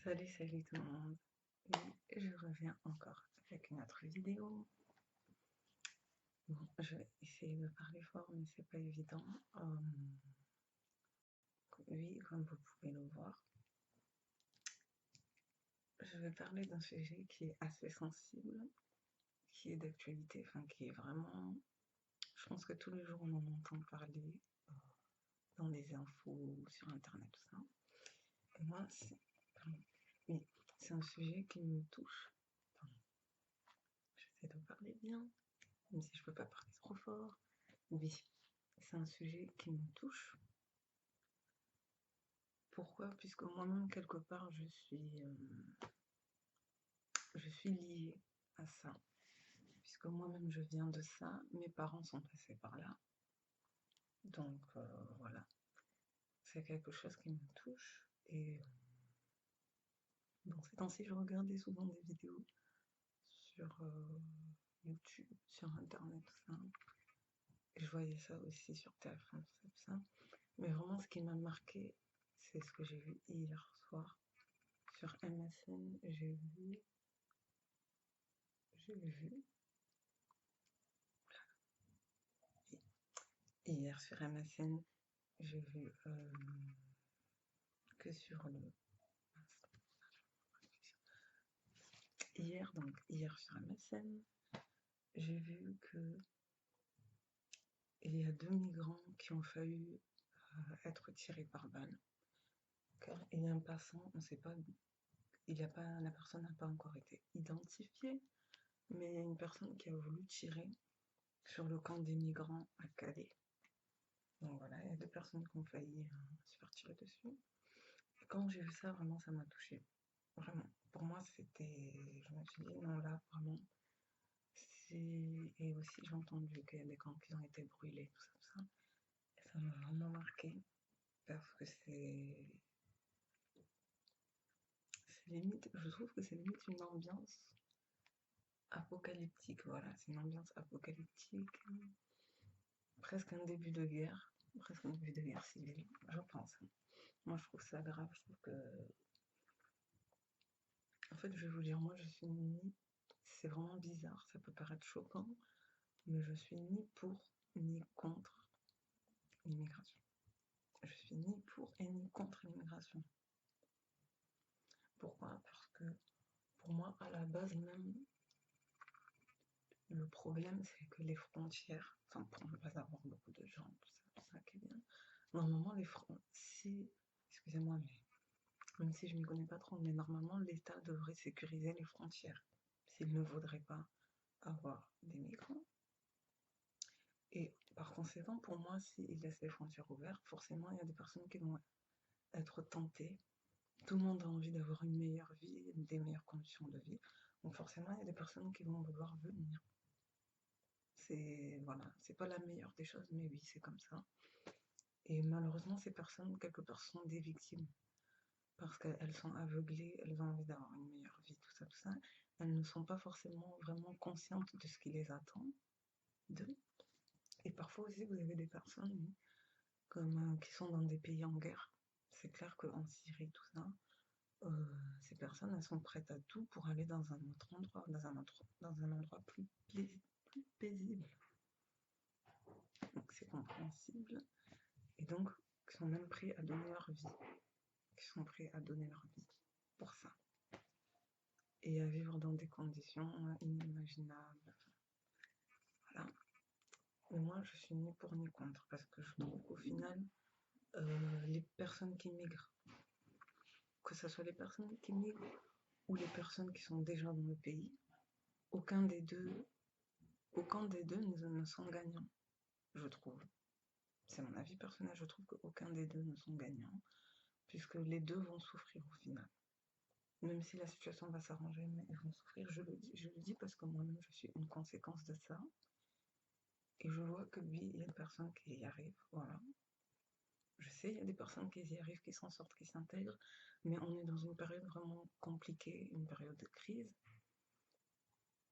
Salut tout le monde. Et je reviens encore avec une autre vidéo. Bon, je vais essayer de parler fort, mais c'est pas évident. Oui, comme vous pouvez le voir, je vais parler d'un sujet qui est assez sensible, qui est d'actualité, enfin qui est vraiment... Je pense que tous les jours on en entend parler dans les infos, sur internet, tout ça. Et moi, c'est un sujet qui me touche. Enfin, j'essaie de parler bien, même si je peux pas parler trop fort. Oui, c'est un sujet qui me touche. Pourquoi? Puisque moi-même, quelque part, je suis liée à ça. Puisque moi-même, je viens de ça, mes parents sont passés par là. Donc, voilà. C'est quelque chose qui me touche. Et bon, ces temps-ci, je regardais souvent des vidéos sur YouTube, sur Internet, tout ça. Et je voyais ça aussi sur TF1, tout ça. Mais vraiment, ce qui m'a marqué, c'est ce que j'ai vu hier soir sur MSN. J'ai vu hier sur MSN, j'ai vu que sur le... Hier sur MSN, j'ai vu que il y a 2 migrants qui ont failli être tirés par balle. Car il y a un passant, on ne sait pas, la personne n'a pas encore été identifiée, mais il y a une personne qui a voulu tirer sur le camp des migrants à Calais. Donc voilà, il y a 2 personnes qui ont failli se faire tirer dessus. Et quand j'ai vu ça, vraiment, ça m'a touchée. Vraiment. Pour moi, c'était... Je me suis dit, non, là, vraiment... Et aussi, j'ai entendu qu'il y a des camps qui ont été brûlés, tout ça. Et ça m'a vraiment marqué. Parce que c'est limite... Je trouve que c'est limite une ambiance apocalyptique, voilà. C'est une ambiance apocalyptique. Presque un début de guerre. Presque un début de guerre civile, je pense. Moi, je trouve ça grave. Je trouve que... En fait, je vais vous dire, moi, je suis ni... C'est vraiment bizarre, ça peut paraître choquant, mais je suis ni pour ni contre l'immigration. Je suis ni pour et ni contre l'immigration. Pourquoi? Parce que pour moi, à la base même, le problème, c'est que les frontières, enfin, pour ne pas avoir beaucoup de gens, tout ça qui est bien, normalement, excusez-moi, mais même si je ne m'y connais pas trop, mais normalement, l'État devrait sécuriser les frontières s'il ne voudrait pas avoir des migrants. Et par conséquent, pour moi, s'il laisse les frontières ouvertes, forcément, il y a des personnes qui vont être tentées. Tout le monde a envie d'avoir une meilleure vie, des meilleures conditions de vie. Donc forcément, il y a des personnes qui vont vouloir venir. Voilà, c'est pas la meilleure des choses, mais oui, c'est comme ça. Et malheureusement, ces personnes, quelque part, sont des victimes. Parce qu'elles sont aveuglées, elles ont envie d'avoir une meilleure vie, tout ça, tout ça. Elles ne sont pas forcément vraiment conscientes de ce qui les attend d'eux. Et parfois aussi, vous avez des personnes qui sont dans des pays en guerre. C'est clair qu'en Syrie, tout ça, ces personnes, elles sont prêtes à tout pour aller dans un autre endroit, dans un endroit plus paisible. Donc c'est compréhensible. Et donc, qui sont même prêts à donner leur vie. Qui sont prêts à donner leur vie pour ça. Et à vivre dans des conditions inimaginables. Voilà. Mais moi, je suis ni pour ni contre, parce que je trouve qu'au final, les personnes qui migrent, que ce soit les personnes qui migrent ou les personnes qui sont déjà dans le pays, aucun des deux ne sont gagnants, je trouve. C'est mon avis personnel, je trouve qu'aucun des deux ne sont gagnants, puisque les deux vont souffrir au final. Même si la situation va s'arranger, mais ils vont souffrir, je le dis parce que moi-même je suis une conséquence de ça. Et je vois que oui, il y a des personnes qui y arrivent, voilà. Je sais, il y a des personnes qui y arrivent, qui s'en sortent, qui s'intègrent, mais on est dans une période vraiment compliquée, une période de crise.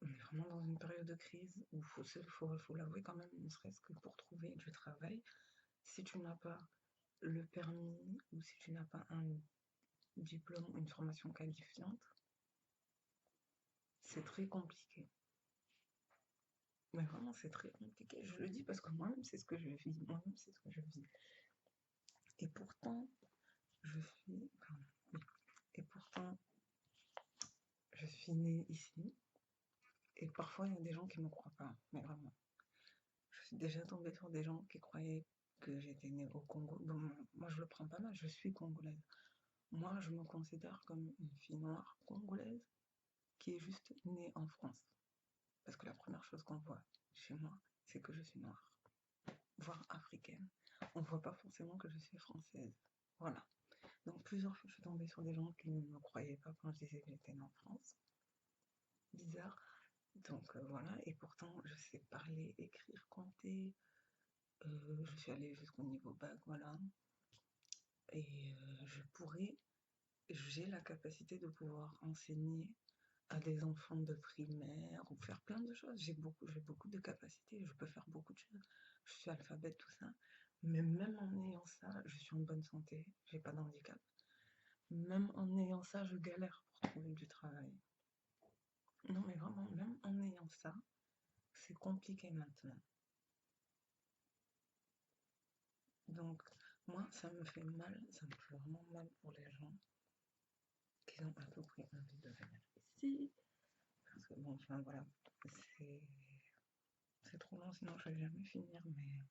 On est vraiment dans une période de crise où il faut l'avouer quand même, ne serait-ce que pour trouver du travail, si tu n'as pas le permis ou si tu n'as pas un diplôme ou une formation qualifiante, c'est très compliqué. Mais vraiment, c'est très compliqué. Je le dis parce que moi-même, c'est ce que je vis. Moi-même, c'est ce que je vis. Et pourtant, je suis... Pardon, oui. Et pourtant, je suis née ici. Et parfois, il y a des gens qui ne me croient pas. Mais vraiment. Je suis déjà tombée sur des gens qui croyaient que j'étais née au Congo. Bon, moi, je le prends pas mal. Je suis congolaise. Moi, je me considère comme une fille noire congolaise qui est juste née en France. Parce que la première chose qu'on voit chez moi, c'est que je suis noire, voire africaine. On ne voit pas forcément que je suis française. Voilà. Donc plusieurs fois, je suis tombée sur des gens qui ne me croyaient pas quand je disais que j'étais née en France. Bizarre. Donc voilà. Et pourtant, je sais parler, écrire, compter. Je suis allée jusqu'au niveau bac, voilà. Et j'ai la capacité de pouvoir enseigner à des enfants de primaire ou faire plein de choses. J'ai beaucoup de capacités, je peux faire beaucoup de choses. Je suis alphabète, tout ça. Mais même en ayant ça, je suis en bonne santé, j'ai pas d'handicap. Même en ayant ça, je galère pour trouver du travail. Non, mais vraiment, même en ayant ça, c'est compliqué maintenant. Donc, moi, ça me fait mal, ça me fait vraiment mal pour les gens qui ont à tout prix envie de venir ici. Parce que bon, enfin voilà, c'est trop long, sinon je vais jamais finir, mais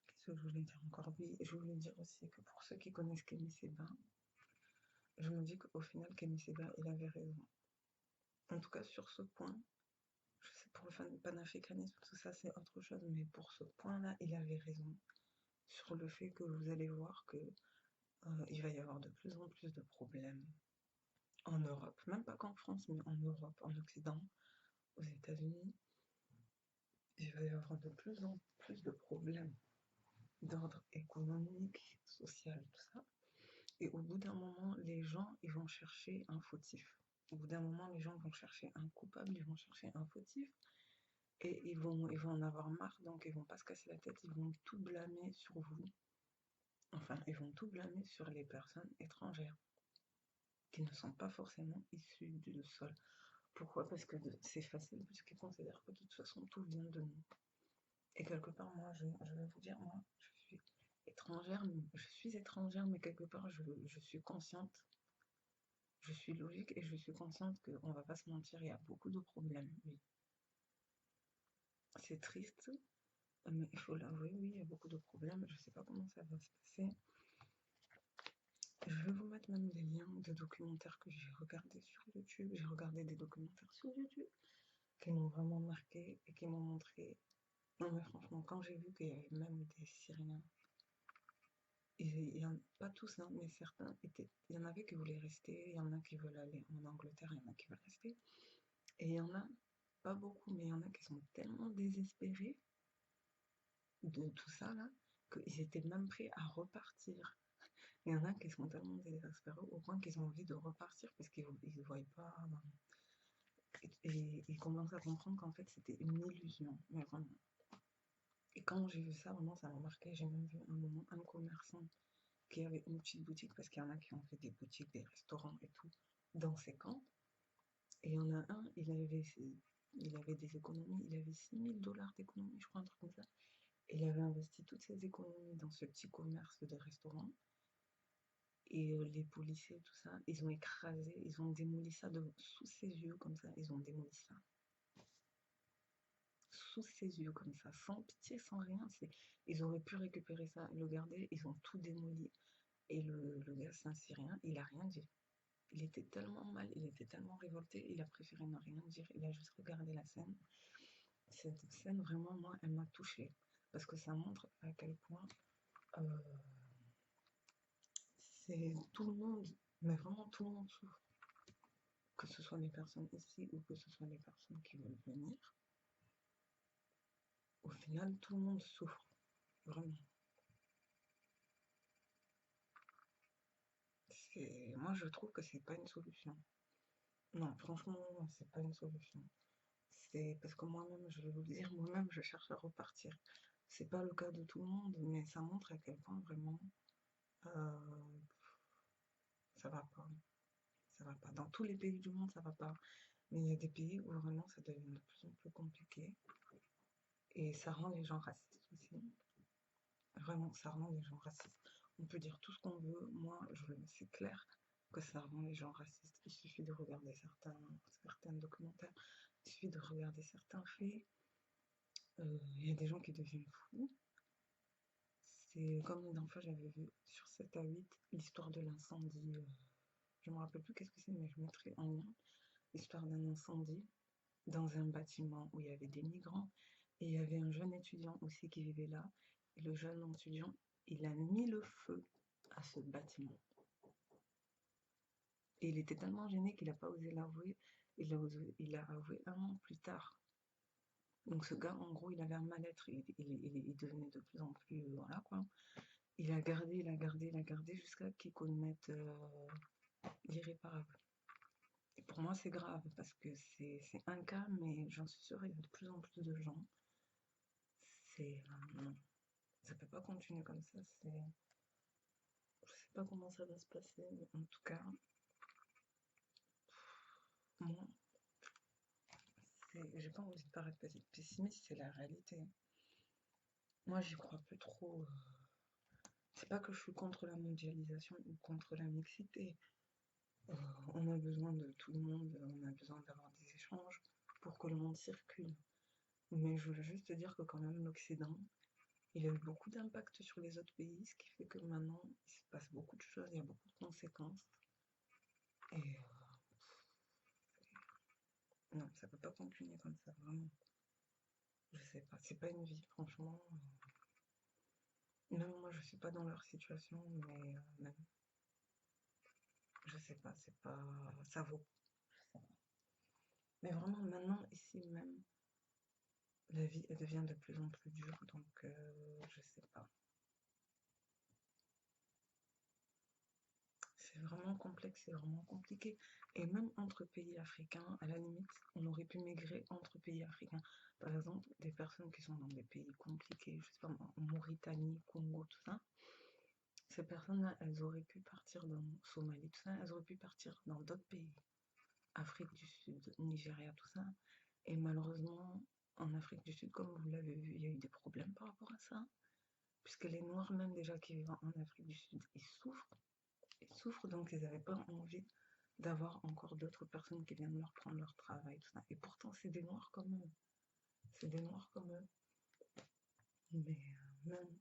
qu'est-ce que je voulais dire encore? Oui, je voulais dire aussi que pour ceux qui connaissent Kémy Séba, je me dis qu'au final, Kémy Séba, il avait raison. En tout cas, sur ce point, je sais, pour le panafricanisme, tout ça, c'est autre chose, mais pour ce point-là, il avait raison. Sur le fait que vous allez voir que il va y avoir de plus en plus de problèmes en Europe, même pas qu'en France, mais en Europe, en Occident, aux États-Unis, il va y avoir de plus en plus de problèmes d'ordre économique, social, tout ça. Et au bout d'un moment, les gens, ils vont chercher un fautif. Au bout d'un moment, les gens vont chercher un coupable, ils vont chercher un fautif. Et ils vont en avoir marre, donc ils vont pas se casser la tête, ils vont tout blâmer sur vous. Enfin, ils vont tout blâmer sur les personnes étrangères qui ne sont pas forcément issues du sol. Pourquoi? Parce que c'est facile, puisqu'ils considèrent que de toute façon, tout vient de nous. Et quelque part, moi, je vais vous dire, moi, je suis étrangère, mais quelque part, je suis consciente, je suis logique et je suis consciente qu'on va pas se mentir, il y a beaucoup de problèmes, oui. C'est triste, mais il faut l'avouer, oui, il y a beaucoup de problèmes, je sais pas comment ça va se passer. Je vais vous mettre même des liens de documentaires que j'ai regardés sur YouTube. J'ai regardé des documentaires sur YouTube qui m'ont vraiment marqué et qui m'ont montré. Non, mais franchement, quand j'ai vu qu'il y avait même des Syriens, pas tous, hein, mais certains étaient. Il y en avait qui voulaient rester, il y en a qui veulent aller en Angleterre, il y en a qui veulent rester. Et il y en a, pas beaucoup, mais il y en a qui sont tellement désespérés de tout ça là, qu'ils étaient même prêts à repartir. Il y en a qui sont tellement désespérés au point qu'ils ont envie de repartir parce qu'ils ne voient pas. Et ils commencent à comprendre qu'en fait c'était une illusion, mais vraiment. Et quand j'ai vu ça, vraiment ça m'a marqué. J'ai même vu un moment un commerçant qui avait une petite boutique, parce qu'il y en a qui ont fait des boutiques, des restaurants et tout, dans ces camps. Et il y en a un, il avait des économies, il avait 6 000 $ d'économies, je crois, un truc comme ça. Et il avait investi toutes ses économies dans ce petit commerce de restaurant. Et les policiers, tout ça, ils ont écrasé, ils ont démoli ça sous ses yeux, comme ça, ils ont démoli ça. Sous ses yeux, comme ça, sans pitié, sans rien. Ils auraient pu récupérer ça, le garder, ils ont tout démoli. Et le gars, c'est un Syrien, il a rien dit. Il était tellement mal, il était tellement révolté, il a préféré ne rien dire, il a juste regardé la scène. Cette scène, vraiment, moi, elle m'a touchée. Parce que ça montre à quel point euh, c'est tout le monde, mais vraiment tout le monde souffre. Que ce soit les personnes ici ou que ce soit les personnes qui veulent venir. Au final, tout le monde souffre. Vraiment. Moi, je trouve que c'est pas une solution. Non, franchement, c'est pas une solution. C'est parce que moi-même, je vais vous le dire, moi-même, je cherche à repartir. C'est pas le cas de tout le monde, mais ça montre à quel point vraiment ça va pas. Ça va pas. Dans tous les pays du monde, ça va pas. Mais il y a des pays où vraiment ça devient de plus en plus compliqué. Et ça rend les gens racistes aussi. Vraiment, ça rend les gens racistes. On peut dire tout ce qu'on veut. Moi, c'est clair que ça rend les gens racistes. Il suffit de regarder certains documentaires. Il suffit de regarder certains faits. Il y a des gens qui deviennent fous. C'est comme une fois, j'avais vu sur 7 à 8 l'histoire de l'incendie. Je me rappelle plus qu'est-ce que c'est, mais je mettrai en lien. L'histoire d'un incendie dans un bâtiment où il y avait des migrants. Et il y avait un jeune étudiant aussi qui vivait là. Et le jeune étudiant, il a mis le feu à ce bâtiment. Et il était tellement gêné qu'il n'a pas osé l'avouer. Il l'a avoué un an plus tard. Donc ce gars, en gros, il avait un mal-être. Il devenait de plus en plus... voilà quoi. Il a gardé jusqu'à qu'il commette l'irréparable. Et pour moi, c'est grave parce que c'est un cas, mais j'en suis sûre, il y a de plus en plus de gens. Non, ça peut pas continuer comme ça. Je sais pas comment ça va se passer, mais en tout cas, moi, j'ai pas envie de paraître pessimiste, c'est la réalité. Moi, j'y crois plus trop. C'est pas que je suis contre la mondialisation ou contre la mixité. On a besoin de tout le monde, on a besoin d'avoir des échanges pour que le monde circule. Mais je veux juste te dire que quand même l'Occident, il a eu beaucoup d'impact sur les autres pays, ce qui fait que maintenant, il se passe beaucoup de choses, il y a beaucoup de conséquences. Et non, ça peut pas continuer comme ça, vraiment. Je sais pas, c'est pas une vie, franchement. Même moi, je suis pas dans leur situation, mais même, je sais pas, c'est pas, ça vaut. Je sais pas. Mais vraiment, maintenant, ici même, la vie, elle devient de plus en plus dure, donc je sais pas. C'est vraiment complexe, c'est vraiment compliqué. Et même entre pays africains, à la limite, on aurait pu migrer entre pays africains. Par exemple, des personnes qui sont dans des pays compliqués, je sais pas moi, Mauritanie, Congo, tout ça, ces personnes-là, elles auraient pu partir dans Somalie, tout ça, elles auraient pu partir dans d'autres pays, Afrique du Sud, Nigeria, tout ça. Et malheureusement, en Afrique du Sud, comme vous l'avez vu, il y a eu des problèmes par rapport à ça, puisque les Noirs, même déjà qui vivent en Afrique du Sud, ils souffrent, donc ils n'avaient pas envie d'avoir encore d'autres personnes qui viennent leur prendre leur travail, tout ça. Et pourtant, c'est des Noirs comme eux. C'est des Noirs comme eux. Mais même,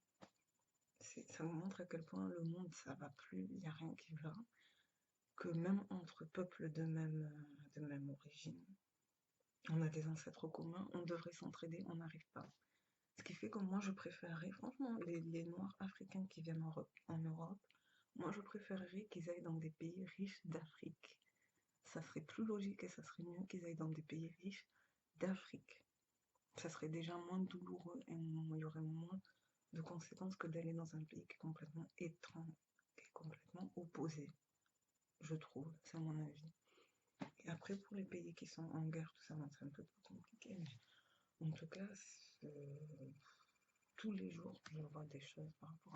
ça vous montre à quel point le monde, ça va plus, il n'y a rien qui va. Que même entre peuples de même origine, on a des ancêtres communs, on devrait s'entraider, on n'arrive pas. Ce qui fait que moi, je préférerais, franchement, les Noirs africains qui viennent en Europe, moi, je préférerais qu'ils aillent dans des pays riches d'Afrique. Ça serait plus logique et ça serait mieux qu'ils aillent dans des pays riches d'Afrique. Ça serait déjà moins douloureux et il y aurait moins de conséquences que d'aller dans un pays qui est complètement étrange, qui est complètement opposé, je trouve, c'est mon avis. Et après, pour les pays qui sont en guerre, tout ça, c'est un peu plus compliqué, mais en tout cas, tous les jours, je vois des choses par rapport à